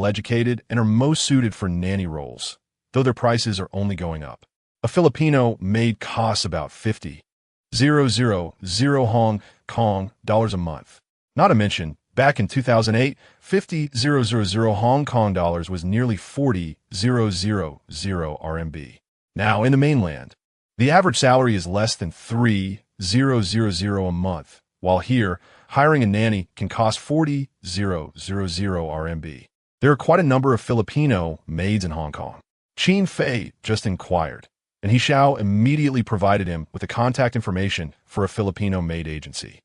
well-educated and are most suited for nanny roles, though their prices are only going up. A Filipino maid costs about 50,000 Hong Kong dollars a month. Not to mention, back in 2008, 50,000 Hong Kong dollars was nearly 40,000 RMB. Now, in the mainland, the average salary is less than 3,000 a month, while here, hiring a nanny can cost 40,000 RMB. There are quite a number of Filipino maids in Hong Kong. Chin Fei just inquired, and He Xiao immediately provided him with the contact information for a Filipino maid agency.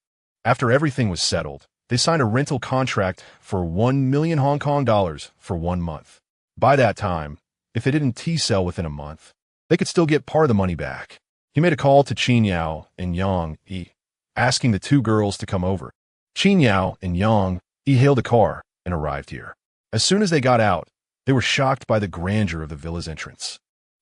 After everything was settled, they signed a rental contract for 1 million Hong Kong dollars for 1 month. By that time, if they didn't T-sell within a month, they could still get part of the money back. He made a call to Qin Yao and Yang Yi, asking the two girls to come over. Qin Yao and Yang Yi hailed a car and arrived here. As soon as they got out, they were shocked by the grandeur of the villa's entrance.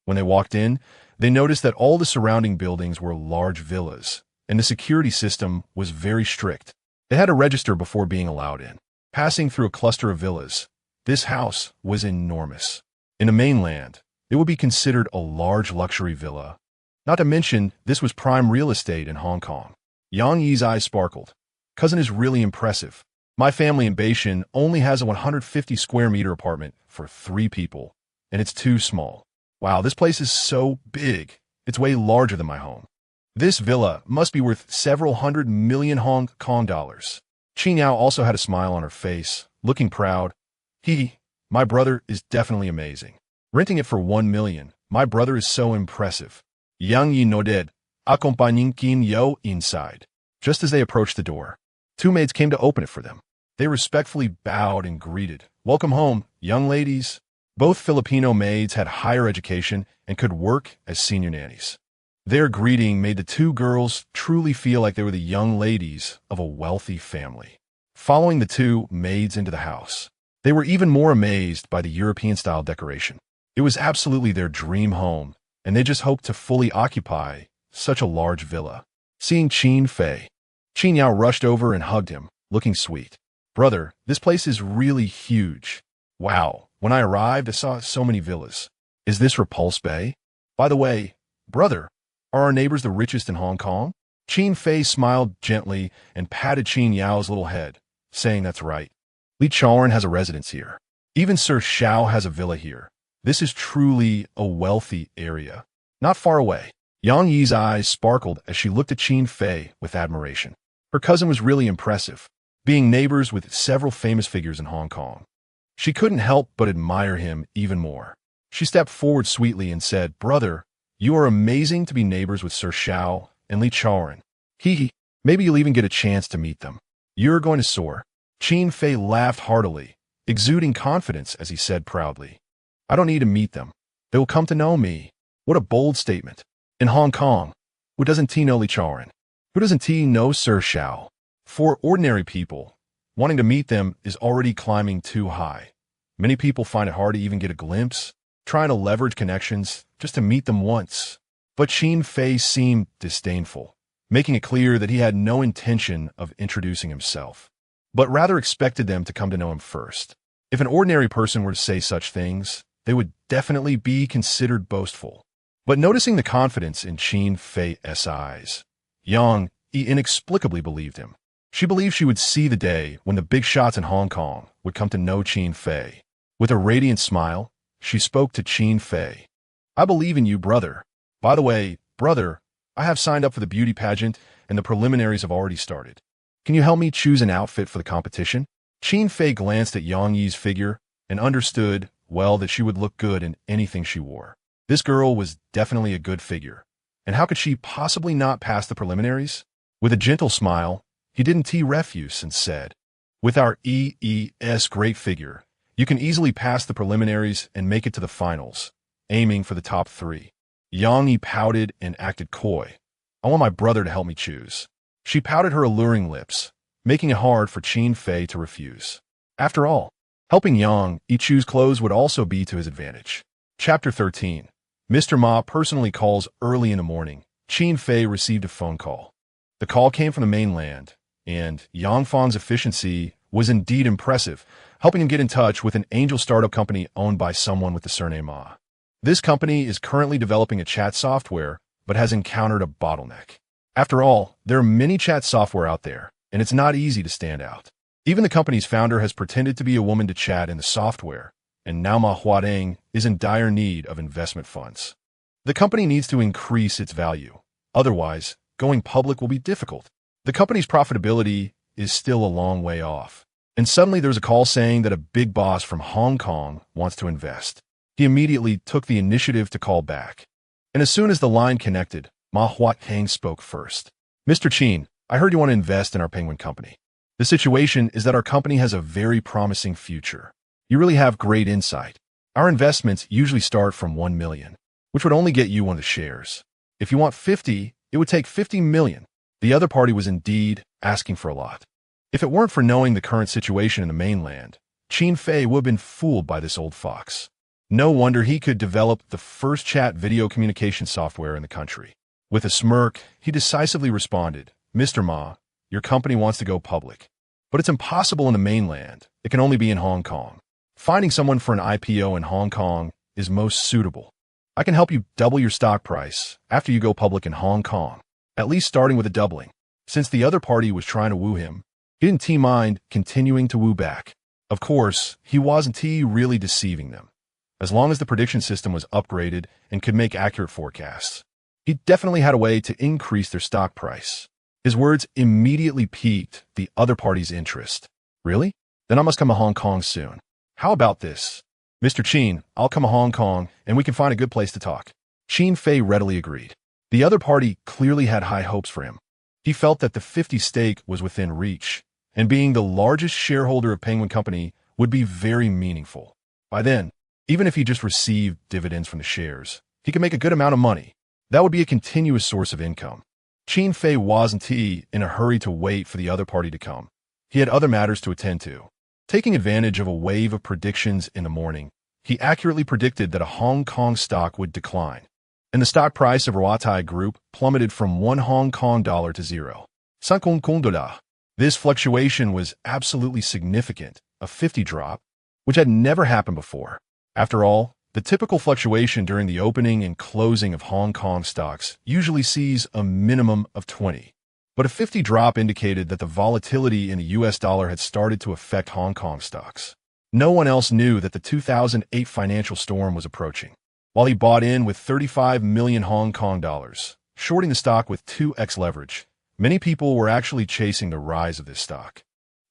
When they walked in, they noticed that all the surrounding buildings were large villas, and the security system was very strict. They had to register before being allowed in. Passing through a cluster of villas, this house was enormous. In the mainland, it would be considered a large luxury villa. Not to mention, this was prime real estate in Hong Kong. Yang Yi's eyes sparkled. Cousin is really impressive. My family in Beijing only has a 150 square meter apartment for 3 people, and it's too small. Wow, this place is so big. It's way larger than my home. This villa must be worth several hundred million Hong Kong dollars. Qin Yao also had a smile on her face, looking proud. My brother is definitely amazing. Renting it for 1 million, my brother is so impressive. Yang Yi nodded, accompagning Qin Yao inside. Just as they approached the door, 2 maids came to open it for them. They respectfully bowed and greeted. Welcome home, young ladies. Both Filipino maids had higher education and could work as senior nannies. Their greeting made the 2 girls truly feel like they were the young ladies of a wealthy family. Following the 2 maids into the house, they were even more amazed by the European-style decoration. It was absolutely their dream home, and they just hoped to fully occupy such a large villa. Seeing Qin Fei, Qin Yao rushed over and hugged him, looking sweet. Brother, this place is really huge. Wow, when I arrived, I saw so many villas. Is this Repulse Bay? By the way, brother, are our neighbors the richest in Hong Kong? Qin Fei smiled gently and patted Qin Yao's little head, saying that's right. Li Chaoren has a residence here. Even Sir Xiao has a villa here. This is truly a wealthy area. Not far away, Yang Yi's eyes sparkled as she looked at Qin Fei with admiration. Her cousin was really impressive, being neighbors with several famous figures in Hong Kong. She couldn't help but admire him even more. She stepped forward sweetly and said, Brother, you are amazing to be neighbors with Sir Xiao and Li Chaoren. Maybe you'll even get a chance to meet them. You're going to soar. Qin Fei laughed heartily, exuding confidence as he said proudly, I don't need to meet them. They will come to know me. What a bold statement. In Hong Kong, who doesn't know Li Chaoren? Who doesn't know Sir Xiao? For ordinary people, wanting to meet them is already climbing too high. Many people find it hard to even get a glimpse, trying to leverage connections just to meet them once. But Qin Fei seemed disdainful, making it clear that he had no intention of introducing himself, but rather expected them to come to know him first. If an ordinary person were to say such things, they would definitely be considered boastful. But noticing the confidence in Qin Fei's eyes, Yang Yi inexplicably believed him. She believed she would see the day when the big shots in Hong Kong would come to know Qin Fei. With a radiant smile, she spoke to Qin Fei. I believe in you, brother. By the way, brother, I have signed up for the beauty pageant and the preliminaries have already started. Can you help me choose an outfit for the competition? Qin Fei glanced at Yang Yi's figure and understood well that she would look good in anything she wore. This girl was definitely a good figure, and how could she possibly not pass the preliminaries? With a gentle smile, he didn't refuse and said, with our EES great figure, you can easily pass the preliminaries and make it to the finals, aiming for the top 3. Yang Yi pouted and acted coy. I want my brother to help me choose. She pouted her alluring lips, making it hard for Qin Fei to refuse. After all, helping Yang Yi choose clothes would also be to his advantage. Chapter 13. Mr. Ma personally calls early in the morning. Qin Fei received a phone call. The call came from the mainland, and Yang Fang's efficiency was indeed impressive, helping him get in touch with an angel startup company owned by someone with the surname Ma. This company is currently developing a chat software, but has encountered a bottleneck. After all, there are many chat software out there, and it's not easy to stand out. Even the company's founder has pretended to be a woman to chat in the software, and now Ma Huadeng is in dire need of investment funds. The company needs to increase its value. Otherwise, going public will be difficult. The company's profitability is still a long way off. And suddenly there's a call saying that a big boss from Hong Kong wants to invest. He immediately took the initiative to call back. And as soon as the line connected, Ma Huadeng spoke first. Mr. Qin, I heard you want to invest in our penguin company. The situation is that our company has a very promising future. You really have great insight. Our investments usually start from 1 million, which would only get you one of the shares. If you want 50, it would take 50 million. The other party was indeed asking for a lot. If it weren't for knowing the current situation in the mainland, Qin Fei would have been fooled by this old fox. No wonder he could develop the first chat video communication software in the country. With a smirk, he decisively responded, Mr. Ma, your company wants to go public. But it's impossible in the mainland. It can only be in Hong Kong. Finding someone for an IPO in Hong Kong is most suitable. I can help you double your stock price after you go public in Hong Kong, at least starting with a doubling. Since the other party was trying to woo him, he didn't mind continuing to woo back. Of course, he wasn't really deceiving them. As long as the prediction system was upgraded and could make accurate forecasts, he definitely had a way to increase their stock price. His words immediately piqued the other party's interest. Really? Then I must come to Hong Kong soon. How about this? Mr. Qin, I'll come to Hong Kong and we can find a good place to talk. Qin Fei readily agreed. The other party clearly had high hopes for him. He felt that the 50 stake was within reach, and being the largest shareholder of Penguin Company would be very meaningful. By then, even if he just received dividends from the shares, he could make a good amount of money. That would be a continuous source of income. Qin Fei wasn't in a hurry to wait for the other party to come. He had other matters to attend to. Taking advantage of a wave of predictions in the morning, he accurately predicted that a Hong Kong stock would decline, and the stock price of Ruatai Group plummeted from 1 Hong Kong dollar to 0. $50. This fluctuation was absolutely significant, a 50 drop, which had never happened before. After all, the typical fluctuation during the opening and closing of Hong Kong stocks usually sees a minimum of 20. But a 50 drop indicated that the volatility in the US dollar had started to affect Hong Kong stocks. No one else knew that the 2008 financial storm was approaching. While he bought in with 35 million Hong Kong dollars, shorting the stock with 2x leverage, many people were actually chasing the rise of this stock.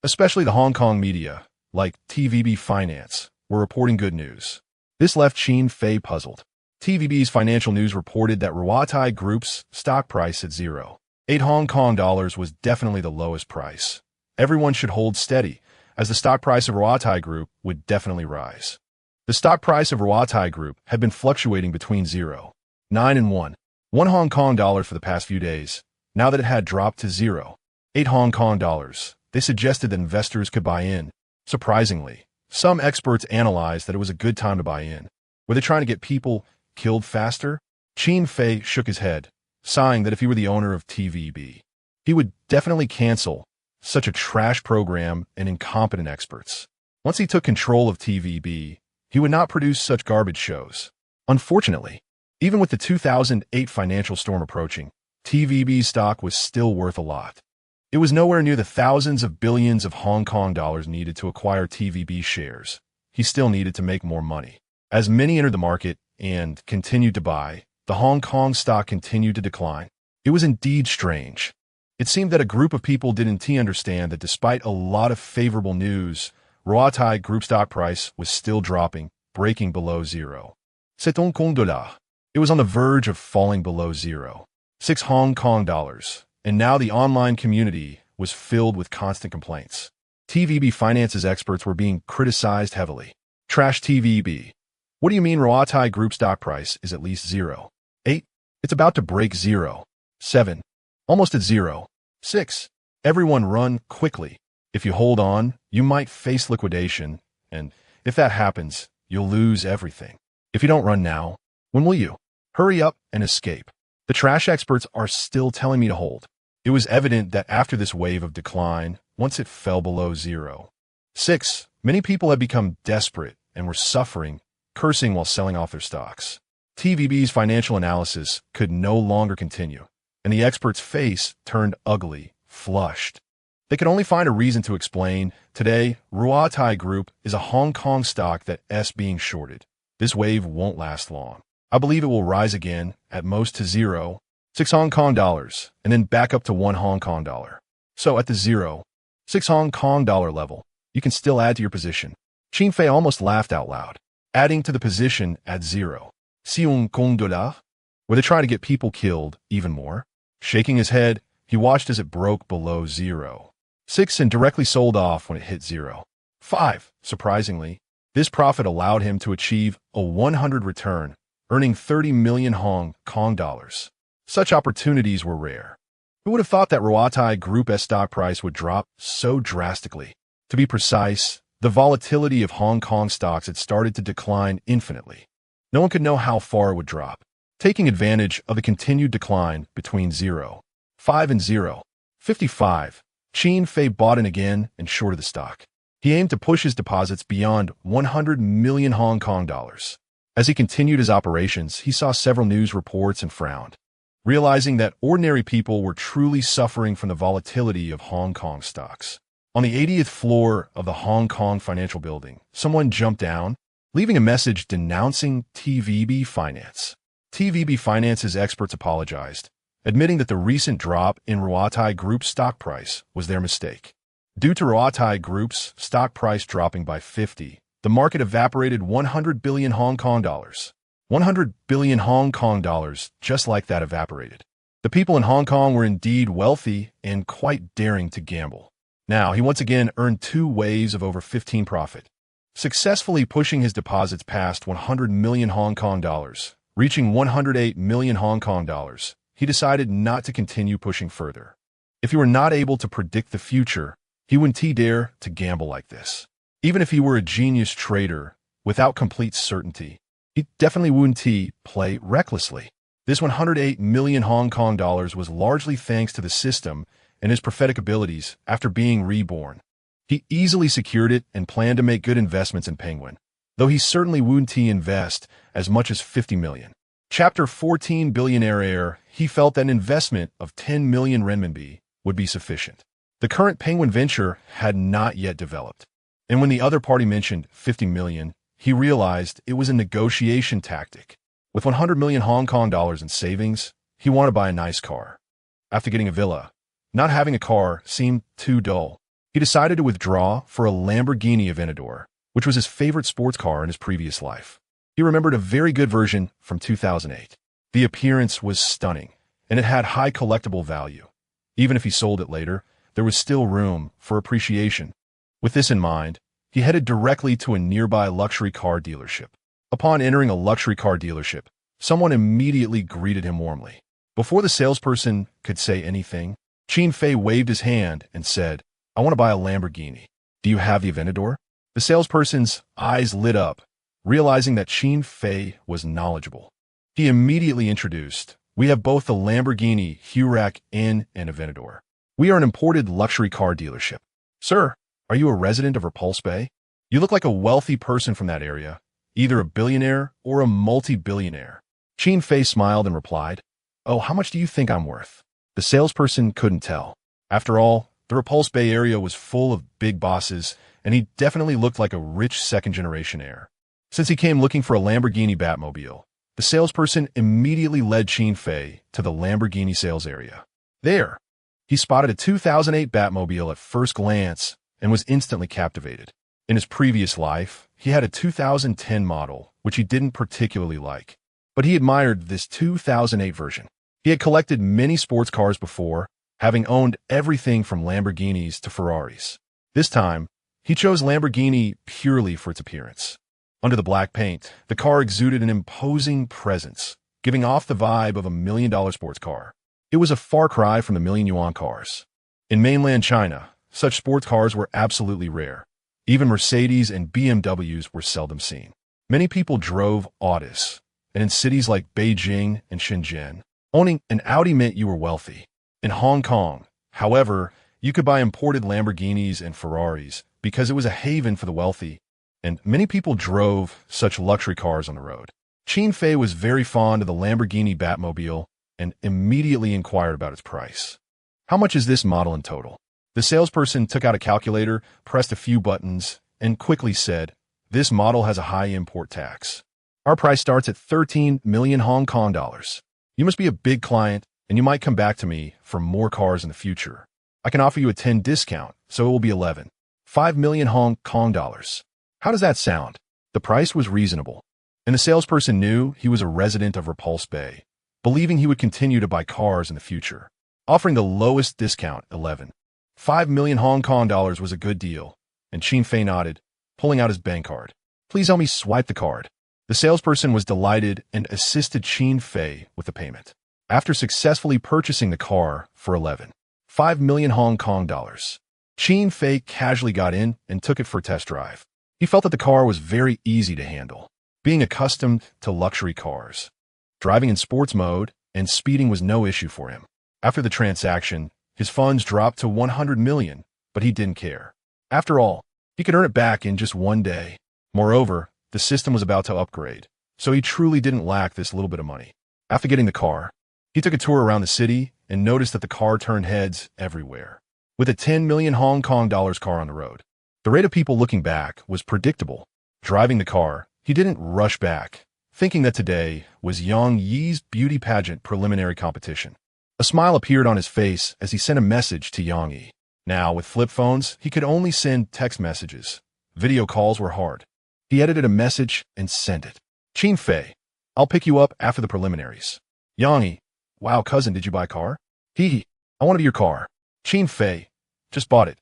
Especially the Hong Kong media, like TVB Finance, were reporting good news. This left Qin Fei puzzled. TVB's financial news reported that Ruatai Group's stock price at 0.8 Hong Kong dollars was definitely the lowest price. Everyone should hold steady, as the stock price of Ruatai Group would definitely rise. The stock price of Ruatai Group had been fluctuating between 0.9 and 1 Hong Kong dollar for the past few days. Now that it had dropped to 0.8 Hong Kong dollars, they suggested that investors could buy in. Surprisingly, some experts analyzed that it was a good time to buy in. Were they trying to get people killed faster? Qin Fei shook his head, sighing that if he were the owner of TVB, he would definitely cancel such a trash program and incompetent experts. Once he took control of TVB, he would not produce such garbage shows. Unfortunately, even with the 2008 financial storm approaching, TVB's stock was still worth a lot. It was nowhere near the thousands of billions of Hong Kong dollars needed to acquire TVB shares. He still needed to make more money. As many entered the market and continued to buy, the Hong Kong stock continued to decline. It was indeed strange. It seemed that a group of people didn't understand that despite a lot of favorable news, Ruatai Group stock price was still dropping, breaking below 0.7 dollars. It was on the verge of falling below 0.6 Hong Kong dollars, and now the online community was filled with constant complaints. TVB Finance's experts were being criticized heavily. Trash TVB. What do you mean Ruatai Group stock price is at least 0.8? It's about to break 0.7. Almost at 0.6. Everyone run quickly. If you hold on, you might face liquidation, and if that happens, you'll lose everything. If you don't run now, when will you? Hurry up and escape. The trash experts are still telling me to hold. It was evident that after this wave of decline, once it fell below 0.6 6. Many people had become desperate and were suffering, cursing while selling off their stocks. TVB's financial analysis could no longer continue, and the expert's face turned ugly, flushed. They could only find a reason to explain, today, Ruatai Group is a Hong Kong stock that is being shorted. This wave won't last long. I believe it will rise again, at most to 0.6 Hong Kong dollars, and then back up to 1 Hong Kong dollar. So at the 0.6 Hong Kong dollar level, you can still add to your position. Qin Fei almost laughed out loud, adding to the position at 0.6 Hong Kong dollar. Were they trying to get people killed even more? Shaking his head, he watched as it broke below 0.6 and directly sold off when it hit 0.5. Surprisingly, this profit allowed him to achieve a 100 return, earning 30 million Hong Kong dollars. Such opportunities were rare. Who would have thought that Ruatai Group's stock price would drop so drastically? To be precise, the volatility of Hong Kong stocks had started to decline infinitely. No one could know how far it would drop. Taking advantage of the continued decline between 0.5 and 0.55, Qin Fei bought in again and shorted the stock. He aimed to push his deposits beyond 100 million Hong Kong dollars. As he continued his operations, he saw several news reports and frowned, realizing that ordinary people were truly suffering from the volatility of Hong Kong stocks. On the 80th floor of the Hong Kong Financial Building, someone jumped down, leaving a message denouncing TVB Finance. TVB Finance's experts apologized, admitting that the recent drop in Ruatai Group's stock price was their mistake. Due to Ruatai Group's stock price dropping by 50, the market evaporated 100 billion Hong Kong dollars. 100 billion Hong Kong dollars just like that evaporated. The people in Hong Kong were indeed wealthy and quite daring to gamble. Now, he once again earned 2 waves of over 15 profit, successfully pushing his deposits past 100 million Hong Kong dollars, reaching 108 million Hong Kong dollars. He decided not to continue pushing further. If he were not able to predict the future, he wouldn't dare to gamble like this. Even if he were a genius trader without complete certainty, he definitely wouldn't play recklessly. This 108 million Hong Kong dollars was largely thanks to the system and his prophetic abilities after being reborn. He easily secured it and planned to make good investments in Penguin, though he certainly wouldn't invest as much as 50 million. Chapter 14 Billionaire Heir, he felt that an investment of 10 million renminbi would be sufficient. The current Penguin venture had not yet developed, and when the other party mentioned 50 million, he realized it was a negotiation tactic. With 100 million Hong Kong dollars in savings, he wanted to buy a nice car. After getting a villa, not having a car seemed too dull. He decided to withdraw for a Lamborghini Aventador, which was his favorite sports car in his previous life. He remembered a very good version from 2008. The appearance was stunning, and it had high collectible value. Even if he sold it later, there was still room for appreciation. With this in mind, he headed directly to a nearby luxury car dealership. Upon entering a luxury car dealership, someone immediately greeted him warmly. Before the salesperson could say anything, Qin Fei waved his hand and said, "I want to buy a Lamborghini. Do you have the Aventador?" The salesperson's eyes lit up, realizing that Qin Fei was knowledgeable. He immediately introduced, "We have both the Lamborghini Huracan and Aventador. We are an imported luxury car dealership." "Sir, are you a resident of Repulse Bay? You look like a wealthy person from that area, either a billionaire or a multi-billionaire." Qin Fei smiled and replied, "Oh, how much do you think I'm worth?" The salesperson couldn't tell. After all, the Repulse Bay area was full of big bosses, and he definitely looked like a rich second-generation heir. Since he came looking for a Lamborghini Batmobile, the salesperson immediately led Qin Fei to the Lamborghini sales area. There, he spotted a 2008 Batmobile at first glance and was instantly captivated. In his previous life, he had a 2010 model, which he didn't particularly like, but he admired this 2008 version. He had collected many sports cars before, having owned everything from Lamborghinis to Ferraris. This time, he chose Lamborghini purely for its appearance. Under the black paint, the car exuded an imposing presence, giving off the vibe of a $1 million sports car. It was a far cry from the million-yuan cars. In mainland China, such sports cars were absolutely rare. Even Mercedes and BMWs were seldom seen. Many people drove Audis, and in cities like Beijing and Shenzhen, owning an Audi meant you were wealthy. In Hong Kong, however, you could buy imported Lamborghinis and Ferraris because it was a haven for the wealthy, and many people drove such luxury cars on the road. Qin Fei was very fond of the Lamborghini Batmobile and immediately inquired about its price. How much is this model in total? The salesperson took out a calculator, pressed a few buttons, and quickly said, "This model has a high import tax. Our price starts at 13 million Hong Kong dollars. You must be a big client, and you might come back to me for more cars in the future. I can offer you a 10 discount, so it will be 5 million Hong Kong dollars. How does that sound?" The price was reasonable, and the salesperson knew he was a resident of Repulse Bay, believing he would continue to buy cars in the future. Offering the lowest discount, 5 million Hong Kong dollars was a good deal, and Qin Fei nodded, pulling out his bank card. "Please help me swipe the card." The salesperson was delighted and assisted Qin Fei with the payment. After successfully purchasing the car for 5 million Hong Kong dollars, Qin Fei casually got in and took it for a test drive. He felt that the car was very easy to handle, being accustomed to luxury cars. Driving in sports mode and speeding was no issue for him. After the transaction, his funds dropped to 100 million, but he didn't care. After all, he could earn it back in just one day. Moreover, the system was about to upgrade, so he truly didn't lack this little bit of money. After getting the car, he took a tour around the city and noticed that the car turned heads everywhere. With a 10 million Hong Kong dollars car on the road, the rate of people looking back was predictable. Driving the car, he didn't rush back, thinking that today was Yang Yi's beauty pageant preliminary competition. A smile appeared on his face as he sent a message to Yang Yi. Now, with flip phones, he could only send text messages. Video calls were hard. He edited a message and sent it. "Qin Fei, I'll pick you up after the preliminaries." Yang Yi, "Wow, cousin, did you buy a car?" "Hee, I want to be your car." Qin Fei, "Just bought it.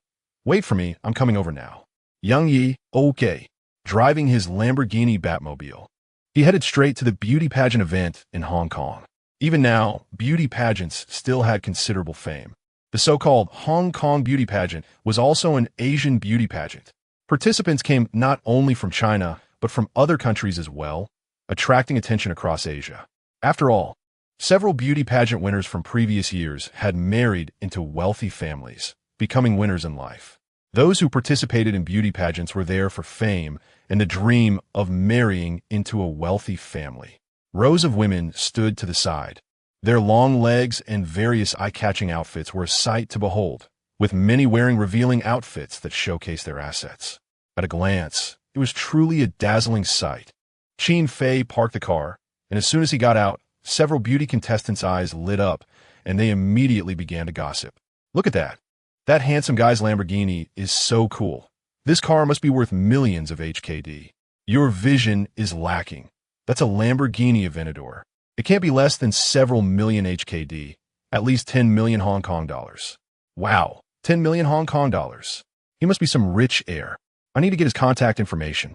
Wait for me, I'm coming over now." Yang Yi, "Okay." Driving his Lamborghini Batmobile, he headed straight to the beauty pageant event in Hong Kong. Even now, beauty pageants still had considerable fame. The so-called Hong Kong beauty pageant was also an Asian beauty pageant. Participants came not only from China, but from other countries as well, attracting attention across Asia. After all, several beauty pageant winners from previous years had married into wealthy families, becoming winners in life. Those who participated in beauty pageants were there for fame and the dream of marrying into a wealthy family. Rows of women stood to the side. Their long legs and various eye-catching outfits were a sight to behold, with many wearing revealing outfits that showcased their assets. At a glance, it was truly a dazzling sight. Qin Fei parked the car, and as soon as he got out, several beauty contestants' eyes lit up, and they immediately began to gossip. "Look at that. That handsome guy's Lamborghini is so cool. This car must be worth millions of HKD. Your vision is lacking. That's a Lamborghini Aventador. It can't be less than several million HKD, at least 10 million Hong Kong dollars. Wow, 10 million Hong Kong dollars. He must be some rich heir. I need to get his contact information."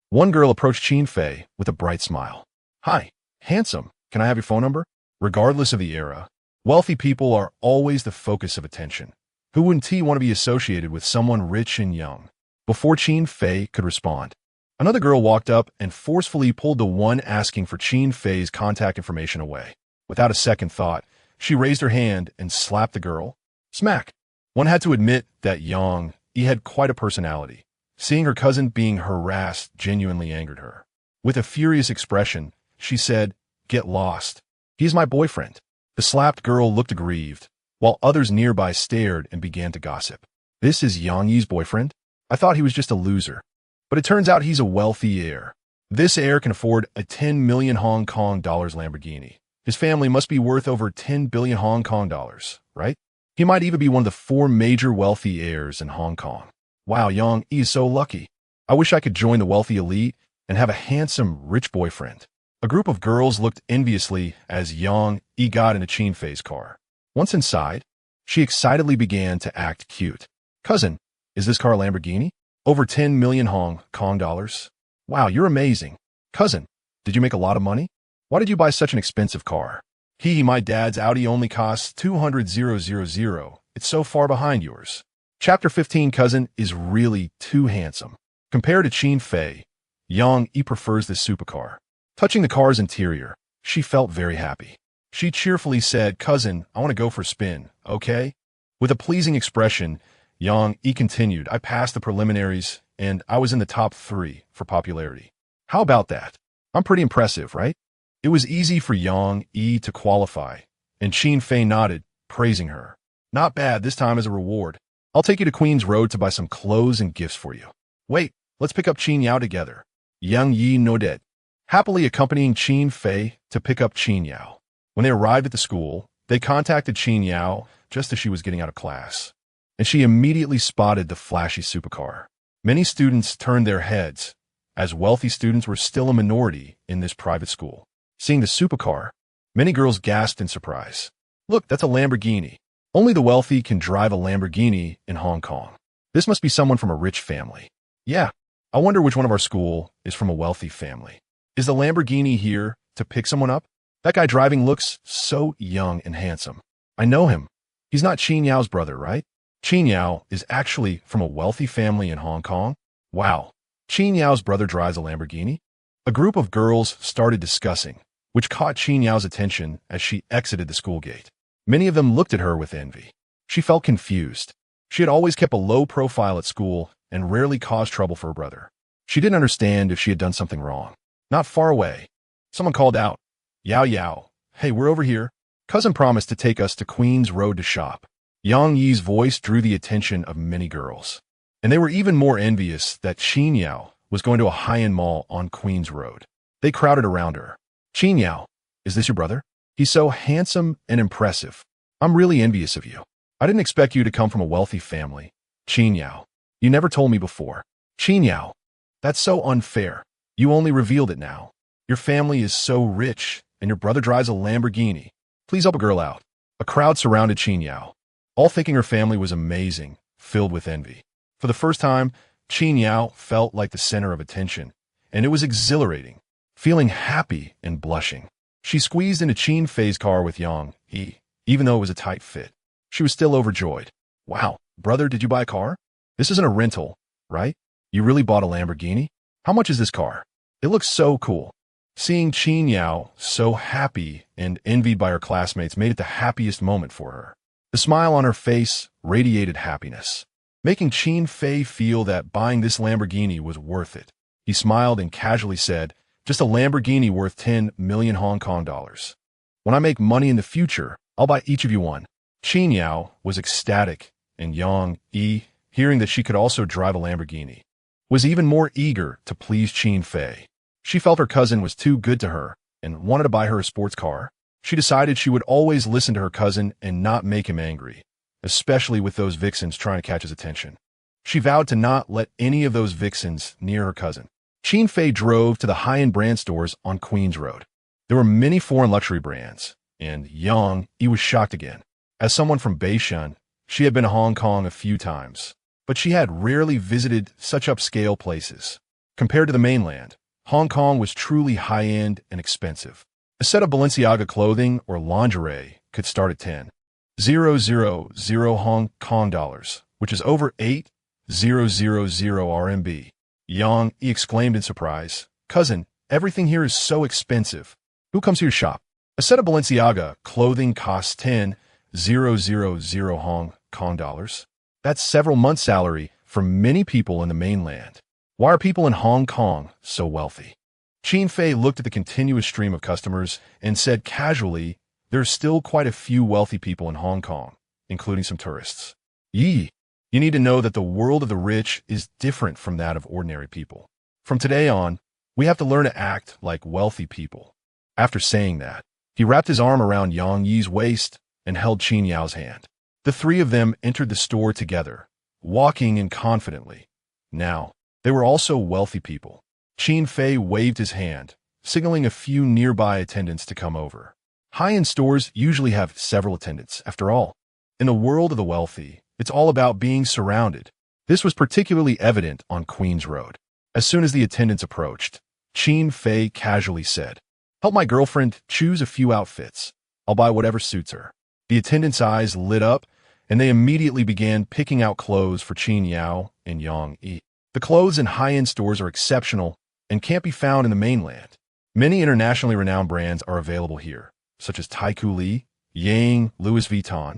One girl approached Qin Fei with a bright smile. "Hi, handsome. Can I have your phone number?" Regardless of the era, wealthy people are always the focus of attention. Who wouldn't want to be associated with someone rich and young? Before Qin Fei could respond, another girl walked up and forcefully pulled the one asking for Qin Fei's contact information away. Without a second thought, she raised her hand and slapped the girl. Smack! One had to admit that Yang Yi had quite a personality. Seeing her cousin being harassed genuinely angered her. With a furious expression, she said, "Get lost. He's my boyfriend." The slapped girl looked aggrieved, while others nearby stared and began to gossip. "This is Yang Yi's boyfriend? I thought he was just a loser. But it turns out he's a wealthy heir. This heir can afford a 10 million Hong Kong dollars Lamborghini. His family must be worth over 10 billion Hong Kong dollars, right? He might even be one of the 4 major wealthy heirs in Hong Kong. Wow, Yang Yi is so lucky. I wish I could join the wealthy elite and have a handsome, rich boyfriend." A group of girls looked enviously as Yang Yi got into Qin Fei's car. Once inside, she excitedly began to act cute. "Cousin, is this car a Lamborghini? Over 10 million Hong Kong dollars? Wow, you're amazing. Cousin, did you make a lot of money? Why did you buy such an expensive car?" My dad's Audi only costs 200,000. It's so far behind yours." Chapter 15. Cousin is really too handsome. Compared to Qin Fei, Yang Yi prefers this supercar. Touching the car's interior, she felt very happy. She cheerfully said, "Cousin, I want to go for a spin, okay?" With a pleasing expression, Yang Yi continued. I passed the preliminaries, and I was in the top 3 for popularity. How about that? I'm pretty impressive, right? It was easy for Yang Yi to qualify, and Qin Fei nodded, praising her. Not bad, this time as a reward. I'll take you to Queen's Road to buy some clothes and gifts for you. Wait, let's pick up Qin Yao together. Yang Yi nodded, happily accompanying Qin Fei to pick up Qin Yao. When they arrived at the school, they contacted Qin Yao just as she was getting out of class, and she immediately spotted the flashy supercar. Many students turned their heads, as wealthy students were still a minority in this private school. Seeing the supercar, many girls gasped in surprise. Look, that's a Lamborghini. Only the wealthy can drive a Lamborghini in Hong Kong. This must be someone from a rich family. Yeah, I wonder which one of our school is from a wealthy family. Is the Lamborghini here to pick someone up? That guy driving looks so young and handsome. I know him. He's not Qin Yao's brother, right? Qin Yao is actually from a wealthy family in Hong Kong. Wow, Qin Yao's brother drives a Lamborghini? A group of girls started discussing, which caught Qin Yao's attention as she exited the school gate. Many of them looked at her with envy. She felt confused. She had always kept a low profile at school and rarely caused trouble for her brother. She didn't understand if she had done something wrong. Not far away, someone called out, Yao Yao, hey, we're over here. Cousin promised to take us to Queen's Road to shop. Yang Yi's voice drew the attention of many girls, and they were even more envious that Qin Yao was going to a high-end mall on Queen's Road. They crowded around her. Qin Yao, is this your brother? He's so handsome and impressive. I'm really envious of you. I didn't expect you to come from a wealthy family. Qin Yao, you never told me before. Qin Yao, that's so unfair. You only revealed it now. Your family is so rich, and your brother drives a Lamborghini. Please help a girl out. A crowd surrounded Qin Yao, all thinking her family was amazing, filled with envy. For the first time, Qin Yao felt like the center of attention, and it was exhilarating, feeling happy and blushing. She squeezed into Qin Fei's car with Yang Yi, even though it was a tight fit. She was still overjoyed. Wow, brother, did you buy a car? This isn't a rental, right? You really bought a Lamborghini? How much is this car? It looks so cool. Seeing Qin Yao so happy and envied by her classmates made it the happiest moment for her. The smile on her face radiated happiness, making Qin Fei feel that buying this Lamborghini was worth it. He smiled and casually said, just a Lamborghini worth 10 million Hong Kong dollars. When I make money in the future, I'll buy each of you one. Qin Yao was ecstatic, and Yang Yi, hearing that she could also drive a Lamborghini, was even more eager to please Qin Fei. She felt her cousin was too good to her and wanted to buy her a sports car. She decided she would always listen to her cousin and not make him angry, especially with those vixens trying to catch his attention. She vowed to not let any of those vixens near her cousin. Qin Fei drove to the high-end brand stores on Queen's Road. There were many foreign luxury brands, and Yang Yi was shocked again. As someone from Beishun, she had been to Hong Kong a few times, but she had rarely visited such upscale places. Compared to the mainland, Hong Kong was truly high-end and expensive. A set of Balenciaga clothing or lingerie could start at 10,000 Hong Kong dollars, which is over 8,000 RMB. Yang Yi exclaimed in surprise, cousin, everything here is so expensive. Who comes to your shop? A set of Balenciaga clothing costs 10,000 Hong Kong dollars. That's several months' salary for many people in the mainland. Why are people in Hong Kong so wealthy? Qin Fei looked at the continuous stream of customers and said casually, there are still quite a few wealthy people in Hong Kong, including some tourists. Yi, you need to know that the world of the rich is different from that of ordinary people. From today on, we have to learn to act like wealthy people. After saying that, he wrapped his arm around Yang Yi's waist and held Qin Yao's hand. The three of them entered the store together, walking in confidently. Now, they were also wealthy people. Qin Fei waved his hand, signaling a few nearby attendants to come over. High-end stores usually have several attendants. After all, in the world of the wealthy, it's all about being surrounded. This was particularly evident on Queen's Road. As soon as the attendants approached, Qin Fei casually said, help my girlfriend choose a few outfits. I'll buy whatever suits her. The attendants' eyes lit up, and they immediately began picking out clothes for Qin Yao and Yang Yi. The clothes in high-end stores are exceptional and can't be found in the mainland. Many internationally renowned brands are available here, such as Taikoo Li, Yang, Louis Vuitton,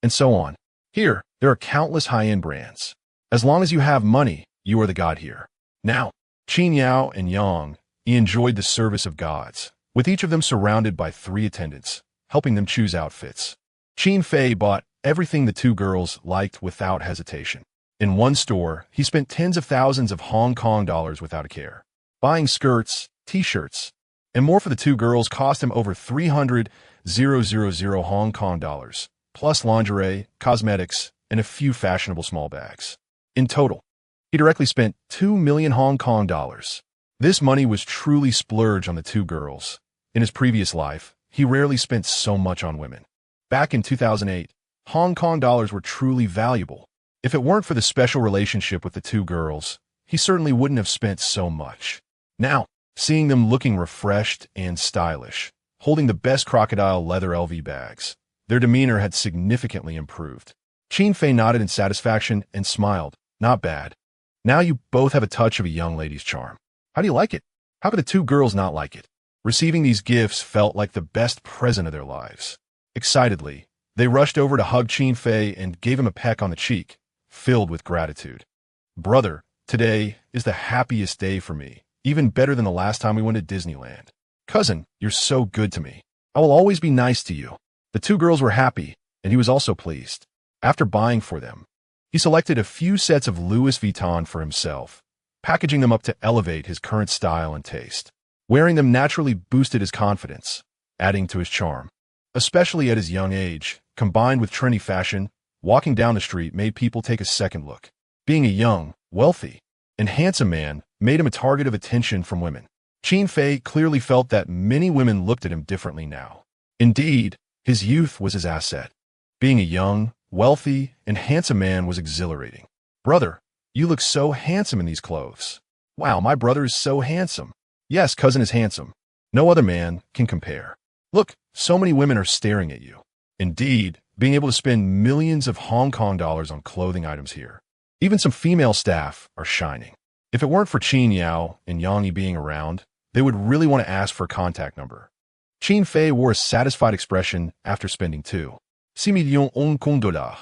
and so on. Here, there are countless high-end brands. As long as you have money, you are the god here. Now, Qin Yao and Yang enjoyed the service of gods, with each of them surrounded by 3 attendants, helping them choose outfits. Qin Fei bought everything the 2 girls liked without hesitation. In one store, he spent tens of thousands of Hong Kong dollars without a care. Buying skirts, t-shirts, and more for the 2 girls cost him over 300,000 Hong Kong dollars, plus lingerie, cosmetics, and a few fashionable small bags. In total, he directly spent 2 million Hong Kong dollars. This money was truly splurge on the 2 girls. In his previous life, he rarely spent so much on women. Back in 2008, Hong Kong dollars were truly valuable. If it weren't for the special relationship with the 2 girls, he certainly wouldn't have spent so much. Now, seeing them looking refreshed and stylish, holding the best crocodile leather LV bags, their demeanor had significantly improved. Qin Fei nodded in satisfaction and smiled. Not bad. Now you both have a touch of a young lady's charm. How do you like it? How could the 2 girls not like it? Receiving these gifts felt like the best present of their lives. Excitedly, they rushed over to hug Qin Fei and gave him a peck on the cheek, filled with gratitude. Brother, today is the happiest day for me, even better than the last time we went to Disneyland. Cousin, you're so good to me. I will always be nice to you. The 2 girls were happy, and he was also pleased. After buying for them, he selected a few sets of Louis Vuitton for himself, packaging them up to elevate his current style and taste. Wearing them naturally boosted his confidence, adding to his charm. Especially at his young age, combined with trendy fashion, walking down the street made people take a second look. Being a young, wealthy, and handsome man made him a target of attention from women. Qin Fei clearly felt that many women looked at him differently now. Indeed, his youth was his asset. Being a young, wealthy, and handsome man was exhilarating. Brother, you look so handsome in these clothes. Wow, my brother is so handsome. Yes, cousin is handsome. No other man can compare. Look, so many women are staring at you. Indeed, being able to spend millions of Hong Kong dollars on clothing items here. Even some female staff are shining. If it weren't for Qin Yao and Yang being around, they would really want to ask for a contact number. Qin Fei wore a satisfied expression after spending $2 million Hong Kong dollars.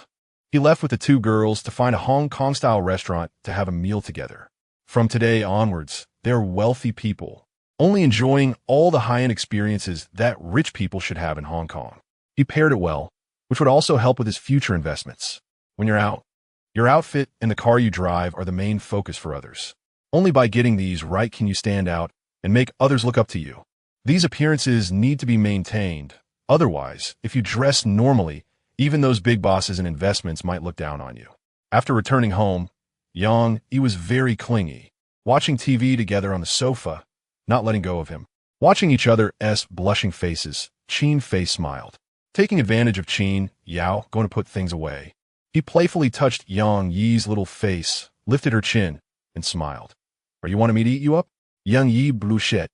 He left with the 2 girls to find a Hong Kong-style restaurant to have a meal together. From today onwards, they're wealthy people, only enjoying all the high-end experiences that rich people should have in Hong Kong. He paired it well, which would also help with his future investments. When you're out, your outfit and the car you drive are the main focus for others. Only by getting these right can you stand out and make others look up to you. These appearances need to be maintained. Otherwise, if you dress normally, even those big bosses and investments might look down on you. After returning home, he was very clingy, watching TV together on the sofa, not letting go of him. Watching each other's blushing faces, Qin Fei smiled. Taking advantage of Qin Yao going to put things away, he playfully touched Yang Yi's little face, lifted her chin, and smiled. Are you wanting me to eat you up? Yang Yi blushit,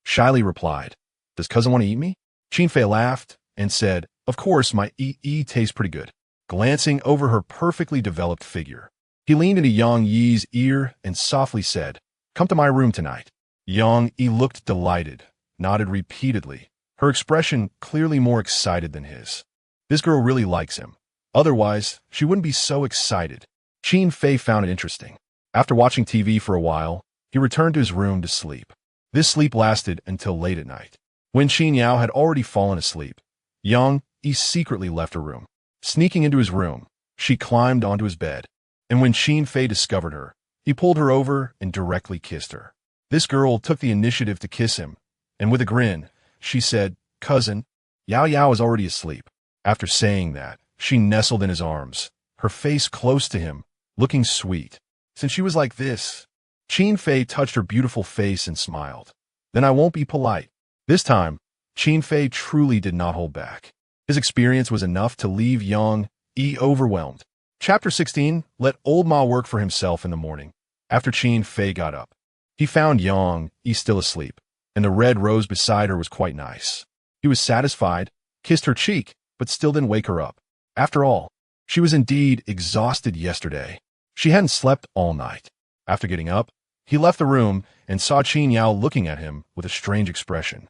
shyly replied. Does cousin want to eat me? Qin Fei laughed and said, of course, my tastes pretty good. Glancing over her perfectly developed figure, he leaned into Yang Yi's ear and softly said, come to my room tonight. Yang Yi looked delighted, nodded repeatedly, her expression clearly more excited than his. This girl really likes him. Otherwise, she wouldn't be so excited. Qin Fei found it interesting. After watching TV for a while, he returned to his room to sleep. This sleep lasted until late at night. When Qin Yao had already fallen asleep, Yang Yi secretly left her room. Sneaking into his room, she climbed onto his bed. And when Qin Fei discovered her, he pulled her over and directly kissed her. This girl took the initiative to kiss him, and with a grin, she said, cousin, Yao is already asleep. After saying that, she nestled in his arms, her face close to him, looking sweet. Since she was like this, Qin Fei touched her beautiful face and smiled. Then I won't be polite. This time, Qin Fei truly did not hold back. His experience was enough to leave Yang Yi overwhelmed. Chapter 16, let old Ma work for himself in the morning. After Qin Fei got up, he found Yang Yi still asleep, and the red rose beside her was quite nice. He was satisfied, kissed her cheek, but still didn't wake her up. After all, she was indeed exhausted yesterday. She hadn't slept all night. After getting up, he left the room and saw Qin Yao looking at him with a strange expression.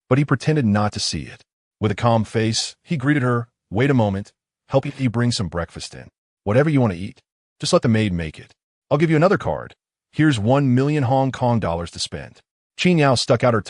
But he pretended not to see it. With a calm face, he greeted her, wait a moment, help you bring some breakfast in. Whatever you want to eat, just let the maid make it. I'll give you another card. Here's 1 million Hong Kong dollars to spend. Qin Yao stuck out her